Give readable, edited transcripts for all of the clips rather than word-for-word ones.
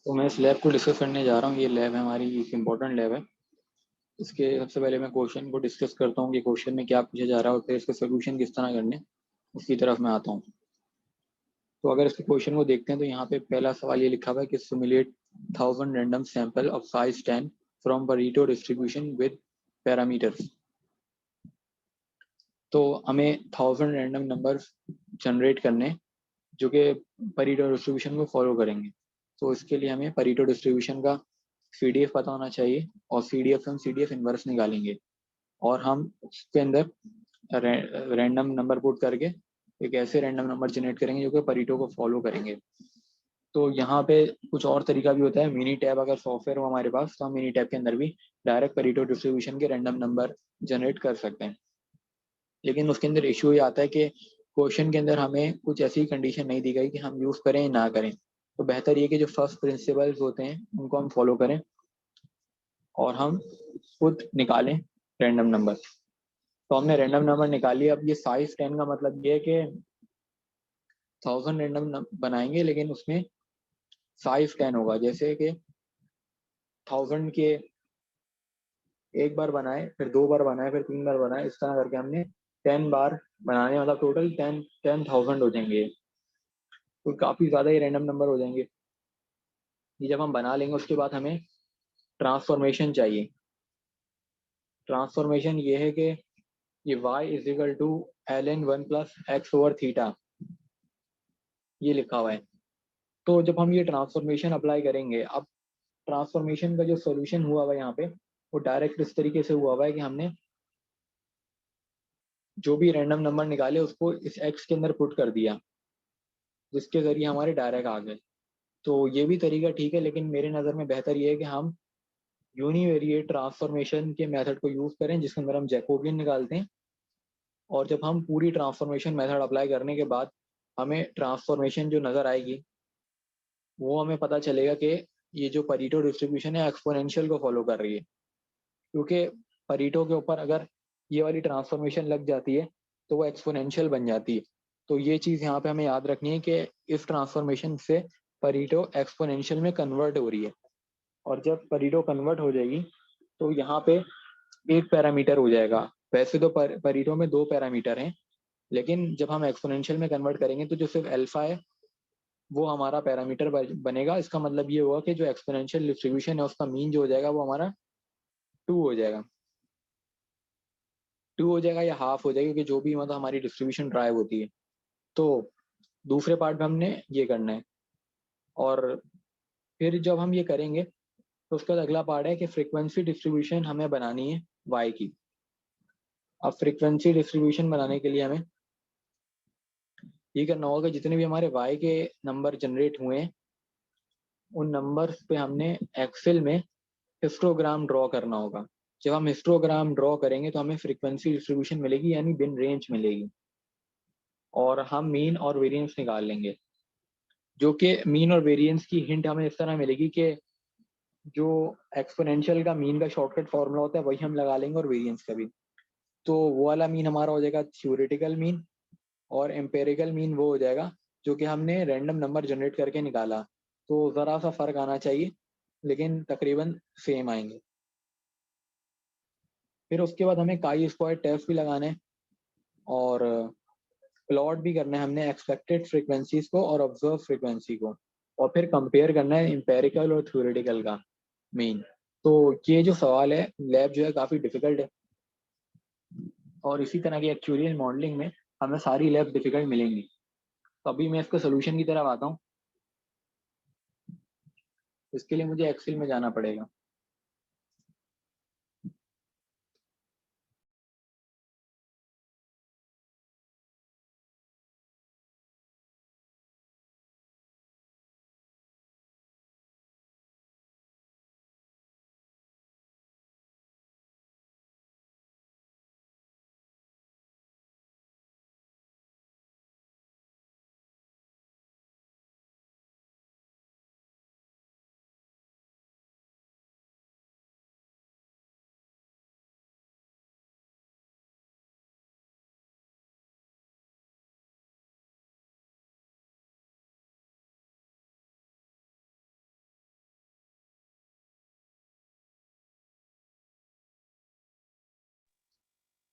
तो मैं इस लैब को डिस्कस करने जा रहा हूँ। ये लैब है हमारी, एक इम्पोर्टेंट लैब है। इसके सबसे पहले मैं क्वेश्चन को डिस्कस करता हूँ कि क्वेश्चन में क्या पूछा जा रहा है और फिर इसके सोल्यूशन किस तरह करने, उसकी तरफ मैं आता हूँ। तो अगर इसके क्वेश्चन को देखते हैं तो यहाँ पे पहला सवाल ये लिखा हुआ है कि simulate 1000 random sample of size 10 from Pareto distribution with parameters. तो हमें 1000 रैंडम नंबर जनरेट करने जो कि परेटो डिस्ट्रीब्यूशन को फॉलो करेंगे। तो इसके लिए हमें परेटो डिस्ट्रीब्यूशन का CDF पता होना चाहिए और CDF से हम CDF इनवर्स निकालेंगे और हम उसके अंदर रैंडम नंबर पुट करके एक ऐसे रैंडम नंबर जनरेट करेंगे जो कि परेटो को फॉलो करेंगे। तो यहाँ पे कुछ और तरीका भी होता है। मिनी टैब अगर सॉफ्टवेयर हो हमारे पास तो हम मिनी टैब के अंदर भी डायरेक्ट परेटो डिस्ट्रीब्यूशन के रैंडम नंबर जनरेट कर सकते हैं। लेकिन उसके अंदर इशू ये आता है कि क्वेश्चन के अंदर हमें कुछ ऐसी कंडीशन नहीं दी गई कि हम यूज़ करें ना करें। तो बेहतर ये कि जो फर्स्ट प्रिंसिपल्स होते हैं उनको हम फॉलो करें और हम खुद निकालें रैंडम नंबर। तो हमने रैंडम नंबर निकाली। अब ये साइज 10 का मतलब ये है कि 1000 रैंडम बनाएंगे लेकिन उसमें साइज 10 होगा। जैसे कि 1000 के एक बार बनाए, फिर 2 बार बनाए, फिर 3 बार बनाए, इस तरह करके हमने 10 बार बनाने, मतलब टोटल 10,000 हो जाएंगे। तो काफ़ी ज़्यादा ही रैंडम नंबर हो जाएंगे। ये जब हम बना लेंगे उसके बाद हमें ट्रांसफॉर्मेशन चाहिए। ट्रांसफॉर्मेशन ये है कि ये y is equal to ln 1 plus x over theta, ये लिखा हुआ है। तो जब हम ये ट्रांसफॉर्मेशन अप्लाई करेंगे, अब ट्रांसफॉर्मेशन का जो सॉल्यूशन हुआ हुआ है यहाँ पे वो डायरेक्ट इस तरीके से हुआ हुआ है कि हमने जो भी रैंडम नंबर निकाले उसको इस x के अंदर पुट कर दिया, जिसके जरिए हमारे डायरेक्ट आ गए। तो ये भी तरीका ठीक है, लेकिन मेरे नज़र में बेहतर ये है कि हम यूनिवेरिएट ट्रांसफॉर्मेशन के मेथड को यूज़ करें जिसके अंदर हम जैकोबियन निकालते हैं। और जब हम पूरी ट्रांसफॉर्मेशन मेथड अप्लाई करने के बाद हमें ट्रांसफॉर्मेशन जो नज़र आएगी वो हमें पता चलेगा कि ये जो परीटो डिस्ट्रीब्यूशन है एक्सपोनेंशियल को फॉलो कर रही है। क्योंकि परीटो के ऊपर अगर ये वाली ट्रांसफॉर्मेशन लग जाती है तो वो एक्सपोनेंशियल बन जाती है। तो ये चीज़ यहाँ पे हमें याद रखनी है कि इस ट्रांसफॉर्मेशन से परीटो एक्सपोनेंशियल में कन्वर्ट हो रही है। और जब परीटो कन्वर्ट हो जाएगी तो यहाँ पे एक पैरामीटर हो जाएगा। वैसे तो परीटो में 2 पैरामीटर हैं, लेकिन जब हम एक्सपोनेंशियल में कन्वर्ट करेंगे तो जो सिर्फ अल्फा है वो हमारा पैरामीटर बनेगा। इसका मतलब ये हुआ कि जो एक्सपोनेंशियल डिस्ट्रीब्यूशन है उसका मीन जो हो जाएगा वो हमारा 2 हो जाएगा। 2 हो जाएगा या हाफ हो जाएगा, क्योंकि जो भी मतलब हमारी डिस्ट्रीब्यूशन ड्राइव होती है। तो दूसरे पार्ट में हमने ये करना है। और फिर जब हम ये करेंगे तो उसका अगला पार्ट है कि फ्रीक्वेंसी डिस्ट्रीब्यूशन हमें बनानी है वाई की। अब फ्रीक्वेंसी डिस्ट्रीब्यूशन बनाने के लिए हमें ये करना होगा कि जितने भी हमारे वाई के नंबर जनरेट हुए हैं उन नंबर्स पे हमने एक्सेल में हिस्टोग्राम ड्रॉ करना होगा। जब हम हिस्टोग्राम ड्रॉ करेंगे तो हमें फ्रीक्वेंसी डिस्ट्रीब्यूशन मिलेगी, यानी बिन रेंज मिलेगी। और हम मीन और वेरिएंस निकाल लेंगे, जो कि मीन और वेरिएंस की हिंट हमें इस तरह मिलेगी कि जो एक्सपोनेंशियल का मीन का शॉर्टकट फॉर्मूला होता है वही हम लगा लेंगे और वेरिएंस का भी। तो वो वाला मीन हमारा हो जाएगा थ्योरेटिकल मीन, और एम्पेरिकल मीन वो हो जाएगा जो कि हमने रैंडम नंबर जनरेट करके निकाला। तो ज़रा सा फर्क आना चाहिए लेकिन तकरीबन सेम आएंगे। फिर उसके बाद हमें काई स्क्वायर टेस्ट भी लगाना है और प्लॉट भी करना है हमने एक्सपेक्टेड फ्रीक्वेंसीज को और ऑब्जर्व फ्रीक्वेंसी को, और फिर कंपेयर करना है इंपेरिकल और थ्योरेटिकल का मीन। तो ये जो सवाल है लैब जो है काफ़ी डिफिकल्ट है, और इसी तरह की एक्चुअल मॉडलिंग में हमें सारी लैब डिफिकल्ट मिलेंगी। तो अभी मैं इसका सोल्यूशन की तरफ आता हूँ। इसके लिए मुझे एक्सेल में जाना पड़ेगा।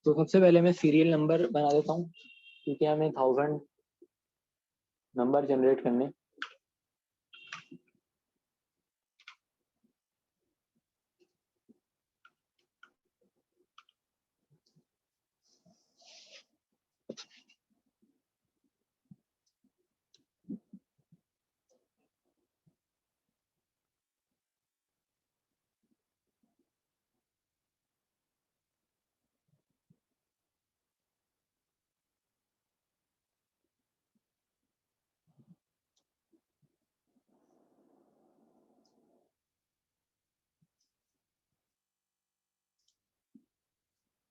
तो सबसे पहले मैं सीरियल नंबर बना देता हूँ, क्योंकि हमें 1000 नंबर जनरेट करने।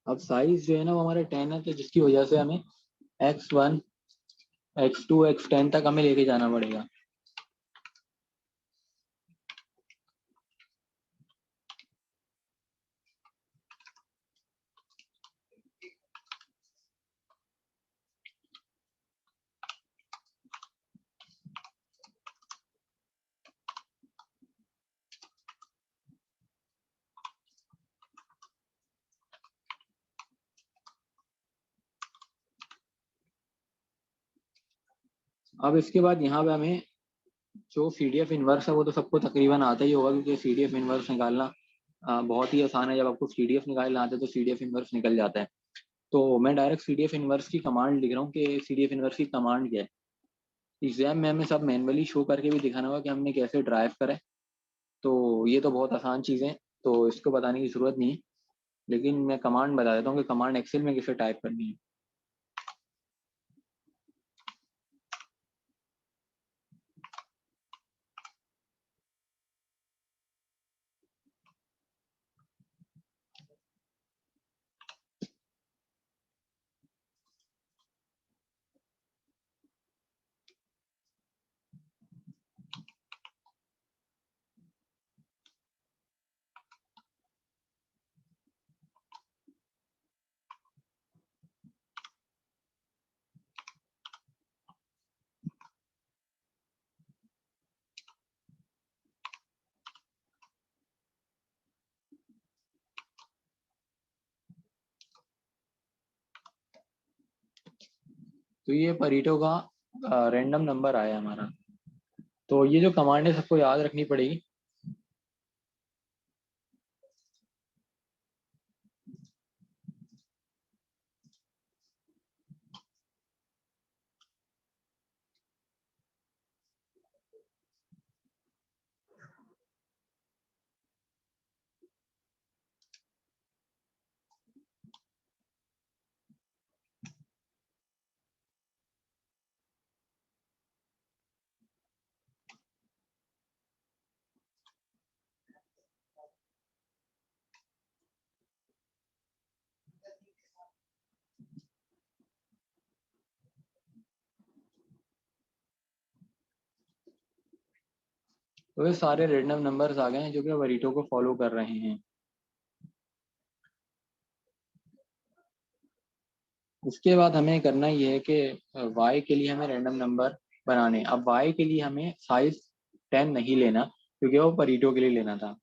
अब साइज जो है ना वो हमारा 10 है, तो जिसकी वजह से हमें X1 X2 X10 तक हमें लेके जाना पड़ेगा। अब इसके बाद यहाँ पे हमें जो PDF इनवर्स है वो तो सबको तकरीबन आता ही होगा, क्योंकि PDF इनवर्स निकालना बहुत ही आसान है। जब आपको PDF निकालना आता है तो PDF इनवर्स निकल जाता है। तो मैं डायरेक्ट PDF इनवर्स की कमांड लिख रहा हूँ कि PDF इनवर्स की कमांड क्या है। एग्जाम में हमें सब मैनुअली शो करके भी दिखाना होगा कि हमने कैसे ड्राइव करा है। तो ये तो बहुत आसान चीज़ें हैं, तो इसको बताने की ज़रूरत नहीं है। लेकिन मैं कमांड बता देता हूँ कि कमांड एक्सेल में कैसे टाइप करनी है। तो ये परीटो का रैंडम नंबर आया हमारा। तो ये जो कमांड है सबको याद रखनी पड़ेगी। तो ये सारे रैंडम नंबर्स आ गए हैं जो कि परीटो को फॉलो कर रहे हैं। उसके बाद हमें करना ये है कि y के लिए हमें रैंडम नंबर बनाने। अब y के लिए हमें साइज 10 नहीं लेना, क्योंकि वो परीटो के लिए लेना था।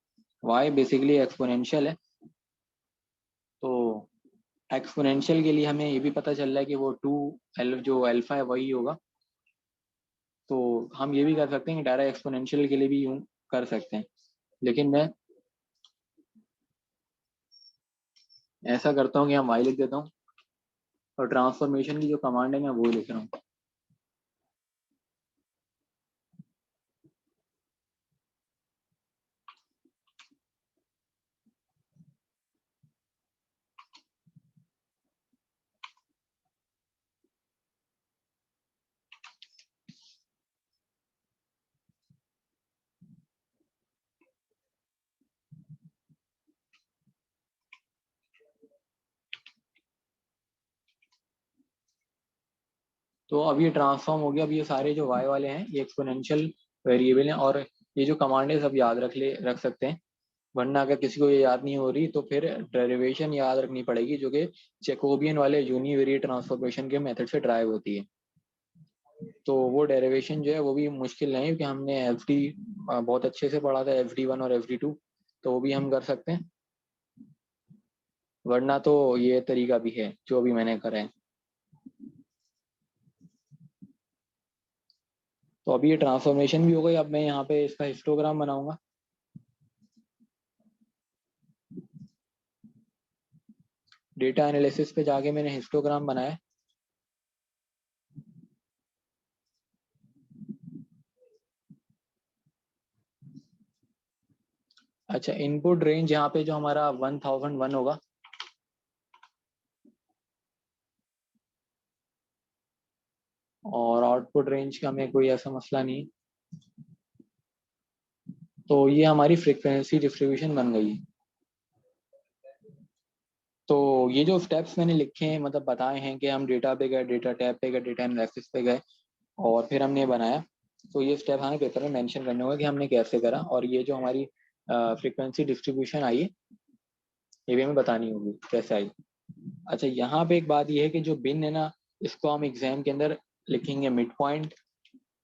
y बेसिकली एक्सपोनेंशियल है, तो एक्सपोनेंशियल के लिए हमें ये भी पता चल रहा है कि वो 2 जो अल्फा है वही होगा। तो हम ये भी कर सकते हैं कि डायरेक्ट एक्सपोनेंशियल के लिए भी यूं कर सकते हैं, लेकिन मैं ऐसा करता हूँ कि हम y लिख देता हूँ और ट्रांसफॉर्मेशन की जो कमांड है मैं वो लिख रहा हूँ। तो अब ये ट्रांसफॉर्म हो गया। अब ये सारे जो y वाले हैं ये एक्सपोनेंशियल वेरिएबल हैं, और ये जो कमांड है सब याद रख सकते हैं। वरना अगर किसी को ये याद नहीं हो रही तो फिर डेरिवेशन याद रखनी पड़ेगी, जो कि जैकोबियन वाले यूनिवेरिएट ट्रांसफॉर्मेशन के मेथड से ड्राइव होती है। तो वो डेरिवेशन जो है वो भी मुश्किल नहीं है, क्योंकि हमने FD बहुत अच्छे से पढ़ा था, FD1 और FD2, तो वो भी हम कर सकते हैं। वरना तो ये तरीका भी है जो भी मैंने करा है। तो अभी ये ट्रांसफॉर्मेशन भी हो गई। अब मैं यहाँ पे इसका हिस्टोग्राम बनाऊंगा। डेटा एनालिसिस पे जाके मैंने हिस्टोग्राम बनाया। अच्छा, इनपुट रेंज यहाँ पे जो हमारा 1001 होगा, और आउटपुट रेंज का में कोई ऐसा मसला नहीं। तो ये हमारी फ्रीक्वेंसी डिस्ट्रीब्यूशन बन गई। तो ये जो स्टेप्स मैंने लिखे हैं, मतलब बताए हैं कि हम डेटा पे गए, डेटा टैब पे गए, डेटा एनालिसिस पे गए, और फिर हमने बनाया। तो ये स्टेप हमें पेपर में मेंशन करने होगा कि हमने कैसे करा, और ये जो हमारी फ्रीक्वेंसी डिस्ट्रीब्यूशन आई है, ये भी हमें बतानी होगी कैसे आई। अच्छा, यहाँ पे एक बात ये है कि जो बिन है ना, इसको हम एग्जाम के अंदर लिखेंगे मिड पॉइंट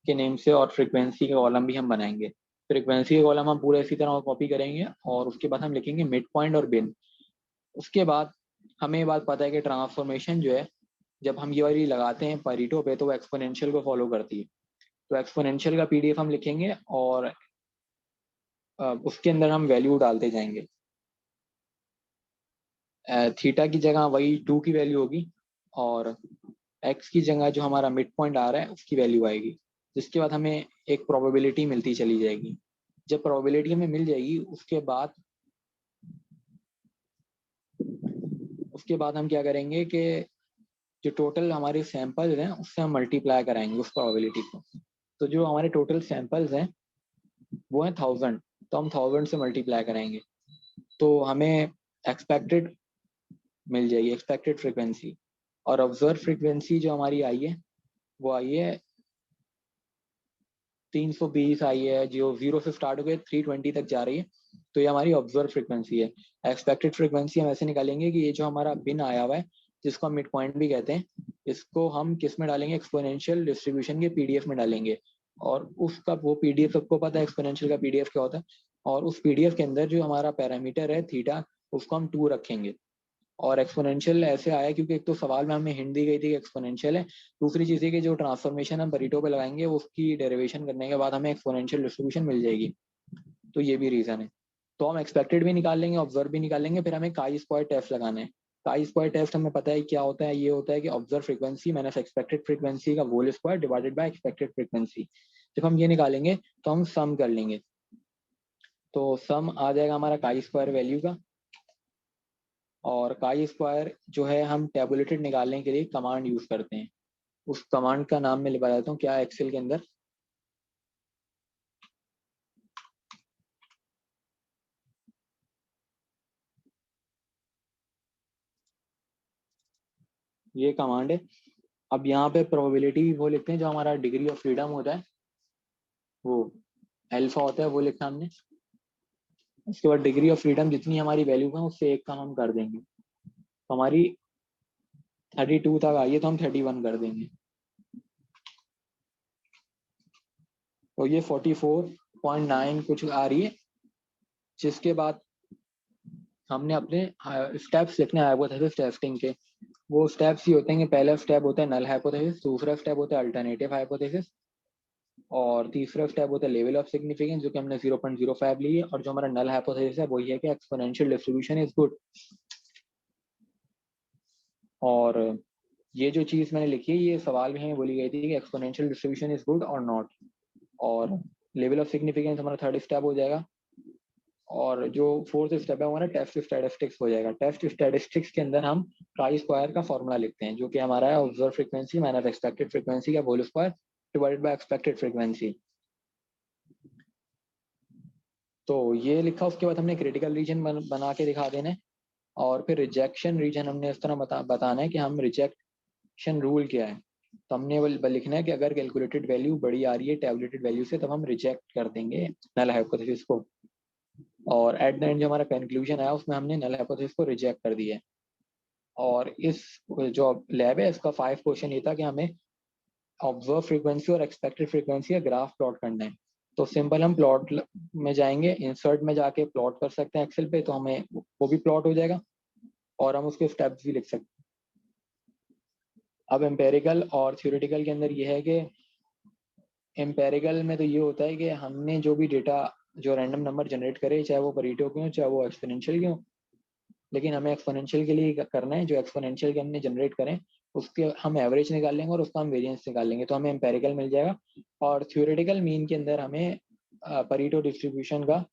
के नेम से, और फ्रीक्वेंसी के कॉलम भी हम बनाएंगे। फ्रीक्वेंसी के कॉलम हम पूरे इसी तरह कॉपी करेंगे, और उसके बाद हम लिखेंगे मिड पॉइंट और बिन। उसके बाद हमें ये बात पता है कि ट्रांसफॉर्मेशन जो है, जब हम ये वाली लगाते हैं परीटो पे, तो वो एक्सपोनेंशियल को फॉलो करती है। तो एक्सपोनेंशियल का पीडीएफ हम लिखेंगे, और उसके अंदर हम वैल्यू डालते जाएंगे। थीटा की जगह वही 2 की वैल्यू होगी, और एक्स की जगह जो हमारा मिड पॉइंट आ रहा है उसकी वैल्यू आएगी। जिसके बाद हमें एक प्रोबेबिलिटी मिलती चली जाएगी। जब प्रोबेबिलिटी हमें मिल जाएगी, उसके बाद हम क्या करेंगे कि जो टोटल हमारे सैंपल्स हैं उससे हम मल्टीप्लाई कराएंगे उस प्रोबेबिलिटी को। तो जो हमारे टोटल सैंपल्स हैं वो हैं 1000, तो हम 1000 से मल्टीप्लाई कराएंगे, तो हमें एक्सपेक्टेड मिल जाएगी, एक्सपेक्टेड फ्रीक्वेंसी। और ऑब्जर्व फ्रीक्वेंसी जो हमारी आई है, वो आई है 320 आई है, जो 0 से स्टार्ट होकर 320 तक जा रही है। तो ये हमारी ऑब्जर्व फ्रीक्वेंसी है। एक्सपेक्टेड फ्रीक्वेंसी हम ऐसे निकालेंगे कि ये जो हमारा बिन आया हुआ है, जिसको हम मिड पॉइंट भी कहते हैं, इसको हम किस में डालेंगे, एक्सपोनेंशियल डिस्ट्रीब्यूशन के पीडीएफ में डालेंगे। और उसका वो पीडीएफ सबको पता है एक्सपोनेंशियल का पीडीएफ क्या होता है। और उस पीडीएफ के अंदर जो हमारा पैरामीटर है थीटा, उसको हम 2 रखेंगे। और एक्सपोनेंशियल ऐसे आया क्योंकि एक तो सवाल में हमें हिंट दी गई थी कि एक्सपोनेंशियल है। दूसरी चीज़ है कि जो ट्रांसफॉर्मेशन हम परीटो पे लगाएंगे, उसकी डेरिवेशन करने के बाद हमें एक्सपोनेंशियल डिस्ट्रीब्यूशन मिल जाएगी। तो ये भी रीजन है। तो हम एक्सपेक्टेड भी निकाल लेंगे, ऑब्जर्व भी निकाल लेंगे, फिर हमें काई स्क्वायर टेस्ट लगाना है। काई स्क्वायर टेस्ट हमें पता है क्या होता है। ये होता है कि observe frequency minus expected frequency का whole square divided by expected frequency. जब हम ये निकालेंगे तो हम सम कर लेंगे, तो सम आ जाएगा हमारा काई स्क्वायर वैल्यू का। और काई स्क्वायर जो है हम टेबुलेटेड निकालने के लिए कमांड यूज करते हैं। उस कमांड का नाम मैं लिखा देता हूँ क्या एक्सेल के अंदर। ये कमांड है। अब यहाँ पे प्रोबेबिलिटी वो लिखते हैं जो हमारा डिग्री ऑफ फ्रीडम होता है, वो अल्फा होता है, वो लिखा हमने। उसके बाद डिग्री ऑफ फ्रीडम जितनी हमारी वैल्यू है उससे एक कम हम कर देंगे। तो हमारी 32 तक आई है, तो हम 31 कर देंगे। तो ये 44.9 कुछ आ रही है। जिसके बाद हमने अपने स्टेप्स लिखने हैं हाइपोथेसिस टेस्टिंग के। वो स्टेप्स ही होते हैं कि पहला स्टेप होता है नल हाइपोथेसिस, दूसरा स्टेप होता है अल्टरनेटिव हाइपोथेसिस, और तीसरा स्टेप होता है लेवल ऑफ सिग्निफिकेंस जो कि हमने 0.05 ली है। और जो हमारा नल हाइपोथेसिस है वही है कि एक्सपोनेंशियल डिस्ट्रीब्यूशन इज गुड। और ये जो चीज मैंने लिखी है ये सवाल में बोली गई थी कि एक्सपोनेंशियल डिस्ट्रीब्यूशन इज गुड और नॉट। और लेवल ऑफ सिग्निफिकेंस हमारा थर्ड स्टेप हो जाएगा। और जो फोर्थ स्टेप है हमारा टेस्ट स्टैटिस्टिक्स हो जाएगा। टेस्ट स्टैटिस्टिक्स के अंदर हम काई स्क्वायर का फॉर्मूला लिखते हैं जो कि हमारा है observe frequency minus expected frequency का whole square divided by expected frequency. तो ये लिखा। उसके बाद हमने क्रिटिकल रीजन बना के दिखा देना है। और फिर रिजेक्शन रीजन हमने इस तरह बताना है कि हम रिजेक्शन रूल क्या है। तो हमने लिखना है कि अगर कैलकुलेटेड वैल्यू बड़ी आ रही है टैबुलेटेड वैल्यू से, तब हम रिजेक्ट कर देंगे नल हाइपोथेसिस को। और एट द एंड जो हमारा कंक्लूजन आया उसमें हमने नल हाइपोथेसिस को रिजेक्ट कर दिया है। और इस जो लैब है इसका 5 क्वेश्चन ये था कि हमें ऑब्जर्व फ्रीक्वेंसी और एक्सपेक्टेड फ्रीक्वेंसी का ग्राफ प्लॉट करना है। तो सिंपल हम प्लॉट में जाएंगे, इंसर्ट में जाके प्लॉट कर सकते हैं एक्सेल पे, तो हमें वो भी प्लॉट हो जाएगा। और हम उसके स्टेप्स भी लिख सकते हैं। अब एम्पेरिकल और थ्योरेटिकल के अंदर ये है कि एम्पेरिकल में तो ये होता है कि हमने जो भी डेटा जो रैंडम नंबर जनरेट करे, चाहे वो परेटो के हो चाहे वो एक्सपोनेंशियल के हो, लेकिन हमें एक्सपोनेंशियल के लिए करना है, जो एक्सपोनेंशियल के हमने जनरेट करें उसके हम एवरेज निकाल लेंगे और उसका हम वेरिएंस निकाल लेंगे, तो हमें एम्पेरिकल मिल जाएगा। और थ्योरेटिकल मीन के अंदर हमें परेटो डिस्ट्रीब्यूशन का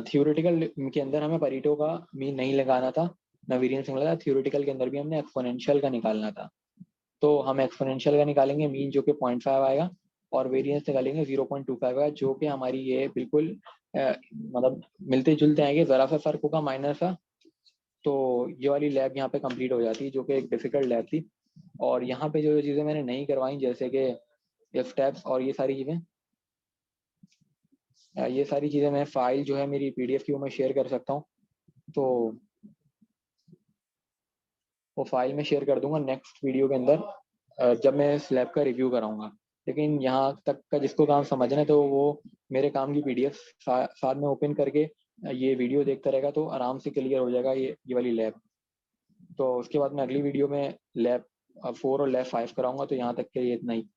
थ्योरेटिकल के अंदर हमें परेटो का मीन नहीं लगाना था, ना वेरिएंस निकालना था। थ्योरेटिकल के अंदर भी हमने एक्सपोनेंशियल का निकालना था, तो हम एक्सपोनेंशियल का निकालेंगे मीन जो कि 0.5 आएगा, और वेरिएंस निकालेंगे 0.25 आएगा, जो कि हमारी ये बिल्कुल मतलब मिलते जुलते आएंगे, जरा सा फर्क होगा माइनर सा। तो ये वाली लैब यहाँ पे कंप्लीट हो जाती है, जो कि एक डिफिकल्ट लैब थी। और यहाँ पे जो चीज़ें मैंने नहीं करवाई, जैसे कि स्टेप्स और ये सारी चीज़ें मैं फाइल जो है मेरी पीडीएफ की वो मैं शेयर कर सकता हूँ, तो वो फाइल में शेयर कर दूंगा नेक्स्ट वीडियो के अंदर, जब मैं इस लैब का रिव्यू कराऊंगा। लेकिन यहाँ तक का जिसको काम समझना है तो वो मेरे काम की पीडीएफ साथ में ओपन करके ये वीडियो देखता रहेगा, तो आराम से क्लियर हो जाएगा ये वाली लैब। तो उसके बाद मैं अगली वीडियो में लैब 4 और लैब 5 कराऊंगा, तो यहाँ तक के लिए इतना ही।